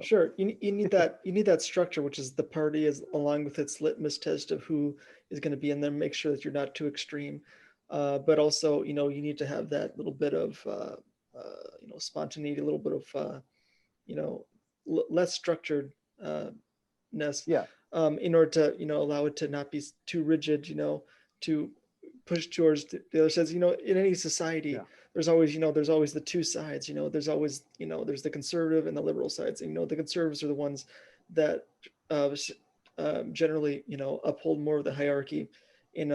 So Sure, you need that structure, which is the party is along with its litmus test of who is going to be in there. Make sure that you're not too extreme, but also you need to have that little bit of spontaneity, a little bit of you know less structured ness, yeah, in order to allow it to not be too rigid, to push towards the other sides. In any society, yeah, there's always the two sides. There's always there's the conservative and the liberal sides. And, the conservatives are the ones that uh, generally uphold more of the hierarchy, and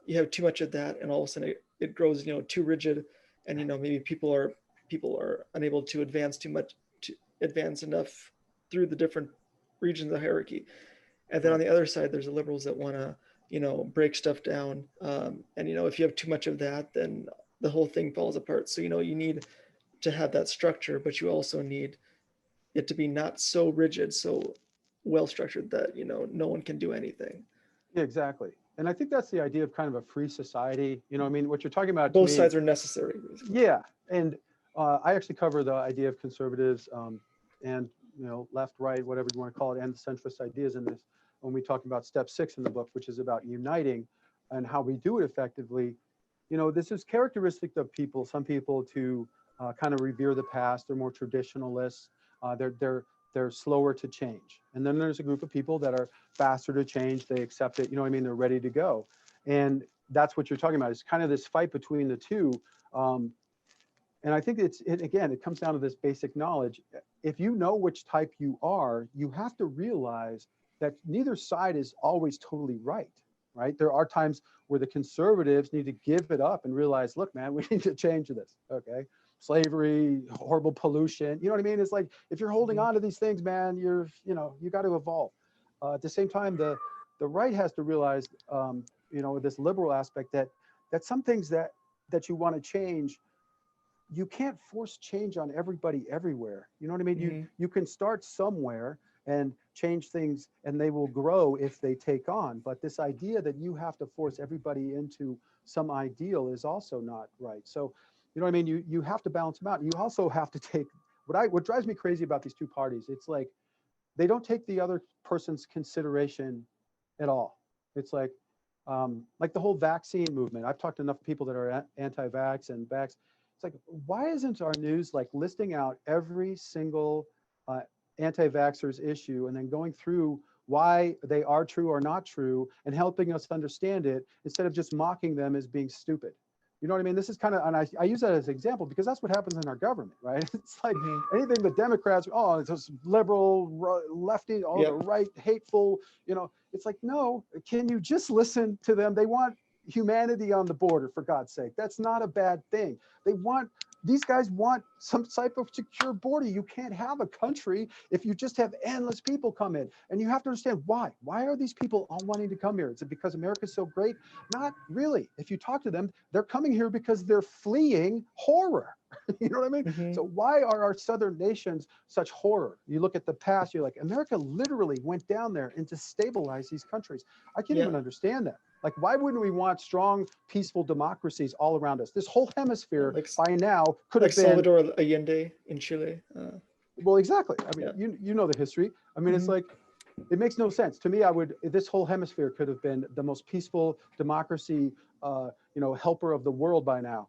you have too much of that, and all of a sudden it grows too rigid, and maybe people are unable to advance too much, to advance enough through the different regions of the hierarchy. And then on right. the other side, there's the liberals that want to break stuff down, and if you have too much of that, then the whole thing falls apart. So you need to have that structure, but you also need it to be not so rigid, so well structured that no one can do anything. Yeah, exactly. And I think that's the idea of kind of a free society. I mean, what you're talking about to Both me, sides are necessary, basically. yeah. And I actually cover the idea of conservatives and left, right, whatever you want to call it, and centrist ideas in this when we talk about step 6 in the book, which is about uniting and how we do it effectively. This is characteristic of people. Some people to kind of revere the past. They're more traditionalists. They're slower to change. And then there's a group of people that are faster to change. They accept it. You know what I mean? They're ready to go. And that's what you're talking about. It's kind of this fight between the two. Um, and I think again, it comes down to this basic knowledge. If you know which type you are, you have to realize that neither side is always totally right. Right? There are times where the conservatives need to give it up and realize, look, man, we need to change this. Okay. Slavery, horrible pollution. You know what I mean? It's like, if you're holding Mhm. on to these things, man, you got to evolve. At the same time, the right has to realize, this liberal aspect that some things that you want to change, you can't force change on everybody everywhere. You know what I mean? You Mhm. you can start somewhere and change things, and they will grow if they take on. But this idea that you have to force everybody into some ideal is also not right. So, you know what I mean? You have to balance them out. You also have to take what drives me crazy about these two parties. It's like they don't take the other person's consideration at all. It's like the whole vaccine movement. I've talked to enough people that are anti-vax and vax. It's like, why isn't our news like listing out every single uh, anti-vaxxers issue and then going through why they are true or not true and helping us understand it instead of just mocking them as being stupid? You know what I mean? This is kind of, and I use that as an example because that's what happens in our government, right? It's like Mhm. anything the Democrats, oh, it's just liberal, lefty, oh, the Yep. right, hateful, it's like, no, can you just listen to them? They want humanity on the border, for God's sake. That's not a bad thing. These guys want some type of secure border. You can't have a country if you just have endless people come in. And you have to understand why. Why are these people all wanting to come here? Is it because America's so great? Not really. If you talk to them, they're coming here because they're fleeing horror. You know what I mean? Mhm. So why are our southern nations such horror? You look at the past, you're like, America literally went down there and to stabilize these countries. I can't Yeah. even understand that. Like, why wouldn't we want strong, peaceful democracies all around us? This whole Yeah, hemisphere by now could like have been, Salvador Allende in Chile. well, exactly. I mean, Yeah. you know the history. I mean, it's Mhm. like, it makes no sense to me. This whole hemisphere could have been the most peaceful democracy, helper of the world by now.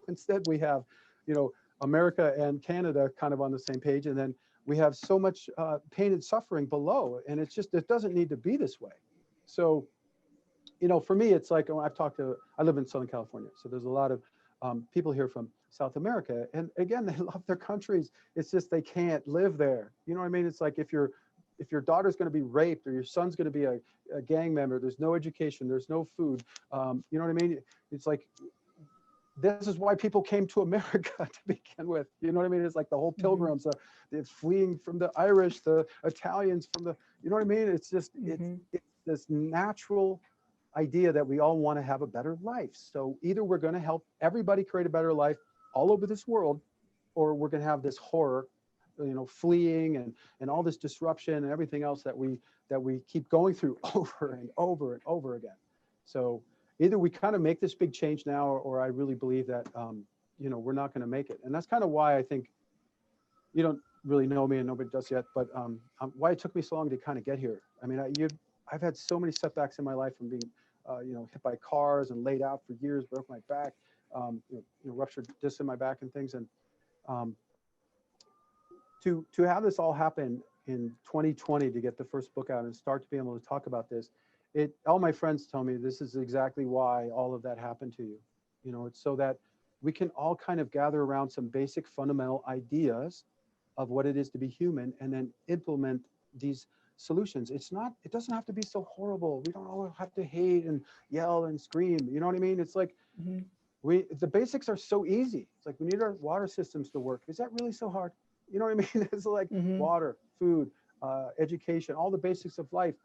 Instead we have, you know, America and Canada kind of on the same page, and then we have so much pain and suffering below, and it doesn't need to be this way. So, for me, it's like when I live in Southern California, so there's a lot of people here from South America, and again, they love their countries. It's just they can't live there. You know what I mean? It's like if your daughter's going to be raped or your son's going to be a gang member, there's no education, there's no food. You know what I mean? It's like this is why people came to America to begin with. You know what I mean? It's like the whole Mhm. pilgrims, they're fleeing from the Irish, the Italians, from the, you know what I mean? It's just, Mhm. it's this natural idea that we all want to have a better life. So either we're going to help everybody create a better life all over this world, or we're going to have this horror, fleeing and all this disruption and everything else that we keep going through over and over and over again. So either we kind of make this big change now, or I really believe that we're not going to make it. And that's kind of why I think really know me, and nobody does yet, but why it took me so long to kind of get here. I mean, I've had so many setbacks in my life from being, hit by cars and laid out for years, broke my back, ruptured disc in my back and things. And um, to have this all happen in 2020, to get the first book out and start to be able to talk about this, all my friends tell me this is exactly why all of that happened to you. It's so that we can all kind of gather around some basic fundamental ideas of what it is to be human, and then implement these solutions. It doesn't have to be so horrible. We don't all have to hate and yell and scream. You know what I mean? It's like, Hmm. the basics are so easy. It's like, we need our water systems to work. Is that really so hard? You know what I mean? It's like Hmm. water, food, education, all the basics of life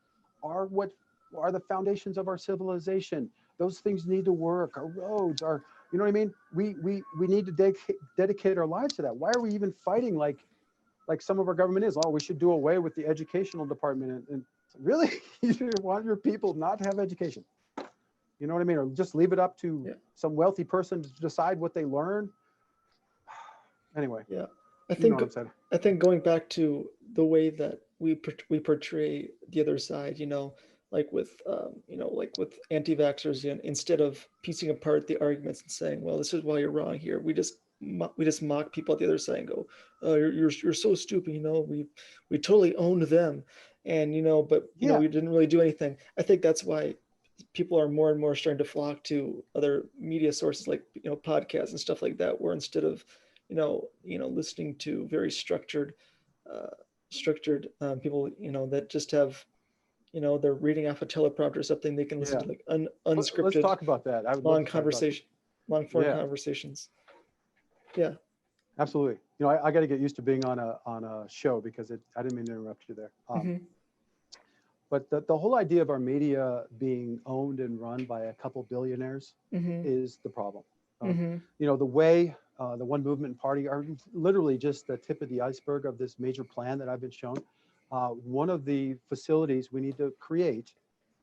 are what are the foundations of our civilization. Those things need to work. Our roads, you know what I mean? We need to dedicate our lives to that. Why are we even fighting like some of our government is? Oh, we should do away with the educational department. And really, you want your people not to have education? You know what I mean? Or just leave it up to Yeah. some wealthy person to decide what they learn? Anyway, Yeah. I you know think what I'm saying. I think going back to the way that we portray the other side, like with anti-vaxxers, instead of piecing apart the arguments and saying, well, this is why you're wrong here, we just mock people at the other side and go, oh, you're so stupid, we totally owned them, and but Yeah, we didn't really do anything. I think that's why people are more and more starting to flock to other media sources like podcasts and stuff like that, where instead of listening to very uh, structured people, that just have, they're reading off a teleprompter or something. They can listen yeah. to like Let's unscripted, talk about that. I would love long to talk about that. conversation, long form Yeah, conversations. Yeah. absolutely. I got to get used to being on a show, because I didn't mean to interrupt you there. Hmm. But the whole idea of our media being owned and run by a couple billionaires Hmm. is the problem. Um, Hmm. the way the One Movement Party are literally just the tip of the iceberg of this major plan that I've been shown. One of the facilities we need to create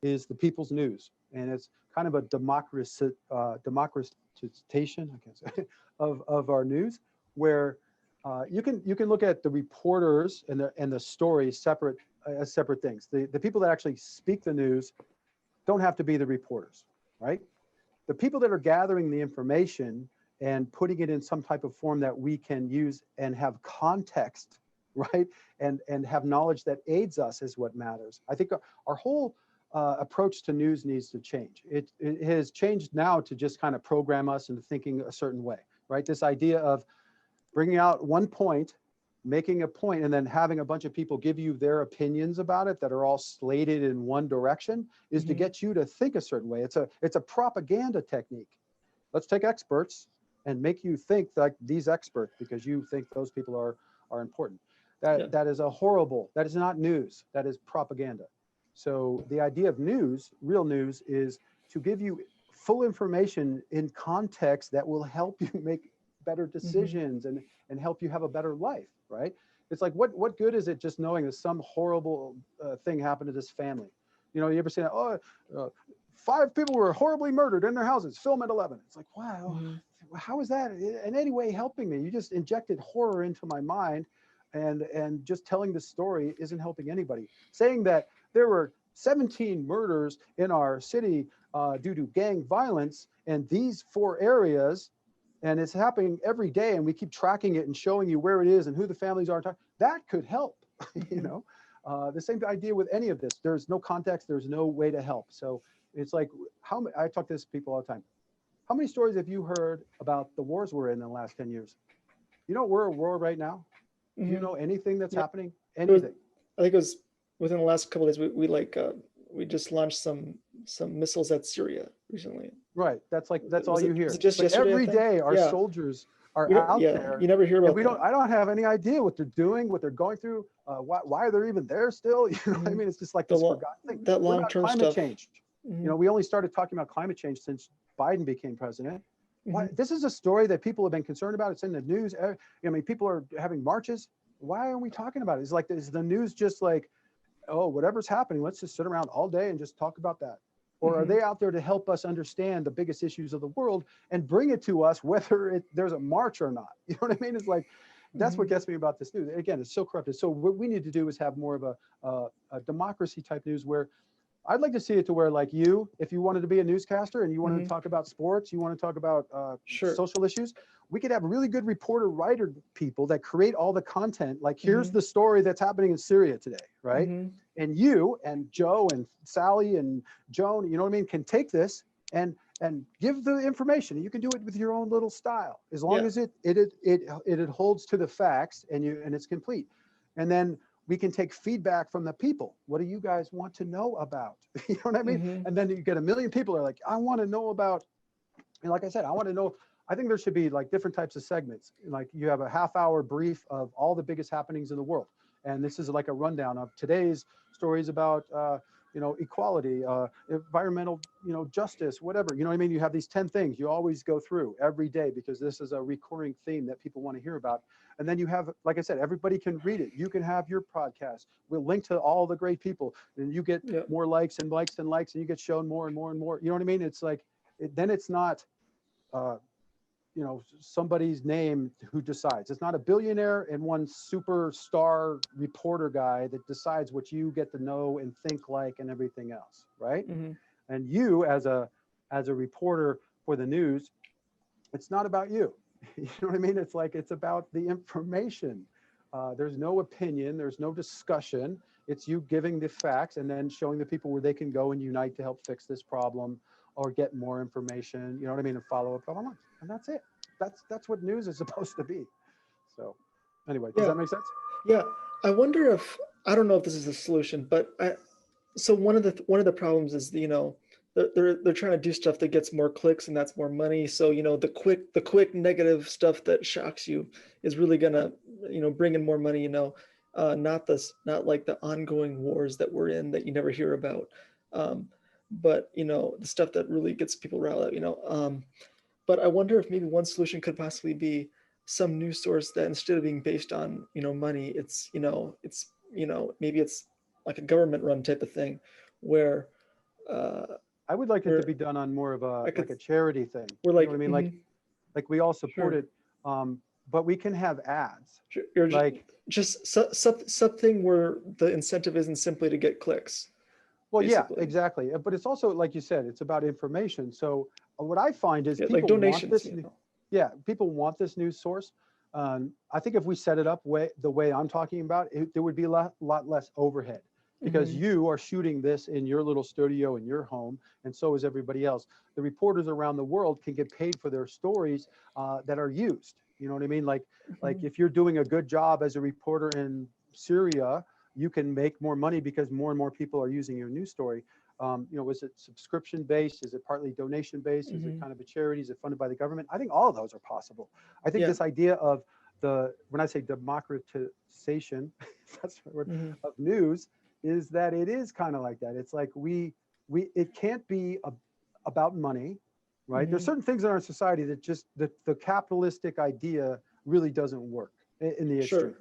is the People's News, and it's kind of a democratization, I can't say, of our news, where you can look at the reporters and the stories separate, as separate things. The people that actually speak the news don't have to be the reporters, right? The people that are gathering the information and putting it in some type of form that we can use and have context, right? And have knowledge that aids us is what matters. I think our whole approach to news needs to change. It has changed now to just kind of program us into thinking a certain way, right? This idea of bringing out one point, making a point, and then having a bunch of people give you their opinions about it that are all slated in one direction is to Hmm. get you to think a certain way. It's a propaganda technique. Let's take experts and make you think like these experts because you think those people are important. Yeah. That is a horrible, that is not news, that is propaganda. So the idea of news, real news, is to give you full information in context that will help you make better Hmm. decisions and help you have a better life, right? It's like, what good is it just knowing that some horrible thing happened to this family? You ever say, oh, 5 people were horribly murdered in their houses, film at 11. It's like, wow, Hmm. how is that in any way helping me? You just injected horror into my mind, and just telling the story isn't helping anybody. Saying that there were 17 murders in our city due to gang violence in these 4 areas, and it's happening every day, and we keep tracking it and showing you where it is and who the families are, that could help. you Hmm. know the same idea with any of this. There's no context, there's no way to help. So it's like, I talk to this people all the time. How many stories have you heard about the wars we're in the last 10 years? We're at war right now. Do you Hmm. know anything that's Yeah. happening? It was. Anything? I think it was within the last couple of days. We just launched some missiles at Syria recently. Right. That's all you Was it hear. just But yesterday? I every think. day our Yeah. soldiers are We don't. out Yeah. there, You never hear and about that. I don't have any idea what they're doing, what they're going through, why they're even there still. I Hmm. mean, it's just like The this long forgotten thing. that What long about term climate stuff. change? Hmm. We only started talking about climate change since Biden became president. Why? Hmm. This is a story that people have been concerned about. It's in the news. I mean, people are having marches. Why are we talking about it? It's like, is the news just like, oh, whatever's happening, let's just sit around all day and just talk about that? Or are Hmm. they out there to help us understand the biggest issues of the world and bring it to us, whether there's a march or not? You know what I mean? It's like, That's what gets me about this news. Again, it's so corrupted. So what we need to do is have more of a democracy type news where I'd like to see it to where, like, if you wanted to be a newscaster and you wanted to talk about sports, you want to talk about Sure. social issues, we could have really good reporter writer people that create all the content. Like, here's the story that's happening in Syria today, right? And you and Joe and Sally and Joan, you know what I mean, can take this and give the information. You can do it with your own little style, as long as it holds to the facts and it's complete. And then we can take feedback from the people. What do you guys want to know about? You know what I mean? And then you get a million people are like, I want to know about, and like I said, I want to know. I think there should be like different types of segments. Like, you have a half-hour brief of all the biggest happenings in the world. And this is like a rundown of today's stories about, equality, environmental, justice, whatever. You know what I mean? You have these 10 things you always go through every day because this is a recurring theme that people want to hear about. And then you have, like I said, everybody can read it. You can have your podcast. We'll link to all the great people, and you get more likes and likes and likes, and you get shown more and more and more. You know what I mean? It's like, then it's not, somebody's name who decides. It's not a billionaire and one superstar reporter guy that decides what you get to know and think like and everything else, right? And you, as a reporter for the news, it's not about you. You know what I mean? It's like, it's about the information. There's no opinion. There's no discussion. It's you giving the facts and then showing the people where they can go and unite to help fix this problem or get more information, you know what I mean, and follow up on. And that's it. That's what news is supposed to be. So anyway, does that make sense? Yeah. I wonder if, I don't know if this is a solution, but so one of the problems is, they're trying to do stuff that gets more clicks and that's more money. So, the quick negative stuff that shocks you is really gonna, bring in more money, not like the ongoing wars that we're in that you never hear about. But, the stuff that really gets people riled up, but I wonder if maybe one solution could possibly be some news source that, instead of being based on, money, it's maybe it's like a government run type of thing where, I would like it to be done on more of a charity thing. We're like, you know what I mean? Like we all support it, but we can have ads. Like just something where the incentive isn't simply to get clicks. Well, basically. Yeah, exactly. But it's also, like you said, it's about information. So what I find is people like donations, want this. Yeah, people want this news source. I think if we set it up the way I'm talking about, there would be a lot less overhead. Because you are shooting this in your little studio in your home, and so is everybody else. The reporters around the world can get paid for their stories that are used. You know what I mean? Like if you're doing a good job as a reporter in Syria, you can make more money because more and more people are using your news story. Was it subscription based? Is it partly donation based? Is it kind of a charity? Is it funded by the government? I think all of those are possible. I think this idea of when I say democratization, that's the word, of news, is that it is kind of like that. It's like it can't be about money, right? There's certain things in our society that just the capitalistic idea really doesn't work in the extreme.